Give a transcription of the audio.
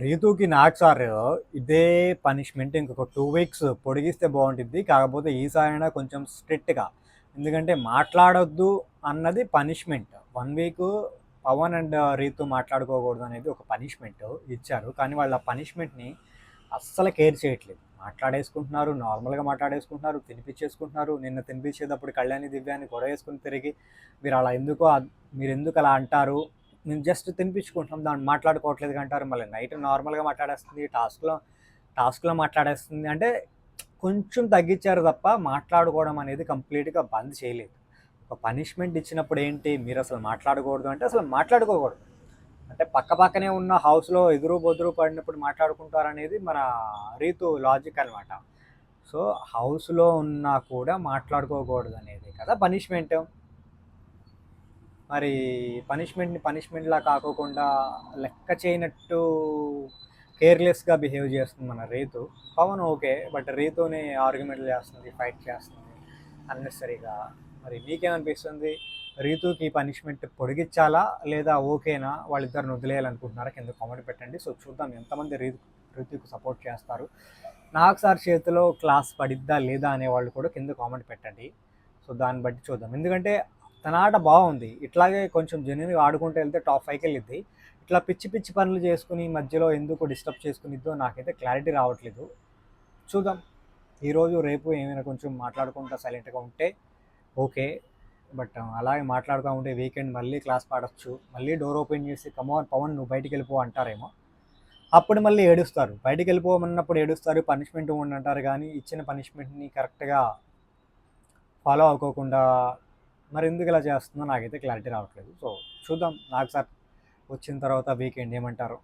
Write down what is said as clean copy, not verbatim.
రీతూకి నాకు సార్ ఇదే పనిష్మెంట్ ఇంకొక 2 వీక్స్ పొడిగిస్తే బాగుంటుంది. కాకపోతే ఈసారైనా కొంచెం స్ట్రిక్ట్గా, ఎందుకంటే మాట్లాడొద్దు అన్నది punishment. 1 week Pavan and Ritu మాట్లాడుకోకూడదు అనేది ఒక పనిష్మెంట్ ఇచ్చారు. కానీ వాళ్ళు ఆ పనిష్మెంట్ని అస్సలు కేర్ చేయట్లేదు. మాట్లాడేసుకుంటున్నారు, నార్మల్గా మాట్లాడేసుకుంటున్నారు, తినిపించేసుకుంటున్నారు. నిన్న తినిపించేటప్పుడు కళ్యాణి దివ్యాన్ని గొడవ వేసుకుని తిరిగి మీరు అలా ఎందుకో మీరు ఎందుకు అలా అంటారు, మేము జస్ట్ తినిపించుకుంటున్నాం దాన్ని మాట్లాడుకోవట్లేదు అంటారు. మళ్ళీ నైట్ నార్మల్గా మాట్లాడేస్తుంది, టాస్క్లో మాట్లాడేస్తుంది. అంటే కొంచెం తగ్గించారు తప్ప మాట్లాడుకోవడం అనేది కంప్లీట్గా బంద్ చేయలేదు. ఒక పనిష్మెంట్ ఇచ్చినప్పుడు ఏంటి, మీరు అసలు మాట్లాడకూడదు అంటే అసలు మాట్లాడుకోకూడదు. అంటే పక్క పక్కనే ఉన్న హౌస్లో ఎదురు బొదురు పడినప్పుడు మాట్లాడుకుంటారనేది మన రీతు లాజిక్ అనమాట. సో హౌస్లో ఉన్నా కూడా మాట్లాడుకోకూడదు అనేది కదా పనిష్మెంట్. మరి పనిష్మెంట్ని పనిష్మెంట్లా కాకోకుండా లెక్క చేయనట్టు కేర్లెస్గా బిహేవ్ చేస్తుంది మన రీతు. పవన్ ఓకే, బట్ రీతుని ఆర్గ్యుమెంట్లు చేస్తుంది, ఫైట్ చేస్తుంది అన్నెసరీగా. మరి మీకేమనిపిస్తుంది, రీతుకి పనిష్మెంట్ పొడిగించాలా లేదా ఓకేనా, వాళ్ళిద్దరిని వదిలేయాలనుకుంటున్నారా? కింద కామెంట్ పెట్టండి. సో చూద్దాం ఎంతమంది రీతుకి సపోర్ట్ చేస్తారు. నాకు సార్ చేతిలో క్లాస్ పడిద్దా లేదా అనేవాళ్ళు కూడా కింద కామెంట్ పెట్టండి. సో దాన్ని బట్టి చూద్దాం. ఎందుకంటే తన ఆట బాగుంది, ఇట్లాగే కొంచెం జెన్యున్గా ఆడుకుంటూ వెళ్తే టాప్ 5కి వెళ్ళిద్ది. ఇట్లా పిచ్చి పిచ్చి పనులు చేసుకుని మధ్యలో ఎందుకు డిస్టర్బ్ చేసుకునిద్దో నాకైతే క్లారిటీ రావట్లేదు. చూద్దాం, ఈరోజు రేపు ఏమైనా కొంచెం మాట్లాడుకుంటా సైలెంట్గా ఉంటే ఓకే. బట్ అలాగే మాట్లాడుతూ ఉంటే వీకెండ్ మళ్ళీ క్లాస్ పాడొచ్చు, మళ్ళీ డోర్ ఓపెన్ చేసి కమాన్ పవన్ నువ్వు బయటికి వెళ్ళిపో అంటారేమో. అప్పుడు మళ్ళీ ఏడుస్తారు, బయటికి వెళ్ళిపోమన్నప్పుడు ఏడుస్తారు, పనిష్మెంట్ ఇవ్వండి అంటారు. కానీ ఇచ్చిన పనిష్మెంట్ని కరెక్ట్గా ఫాలో అవ్వకోకుండా మరి ఎందుకు ఇలా చేస్తుందో నాకైతే క్లారిటీ రావట్లేదు. సో చూద్దాం, నాకు సార్ వచ్చిన తర్వాత వీకెండ్ ఏమంటారు.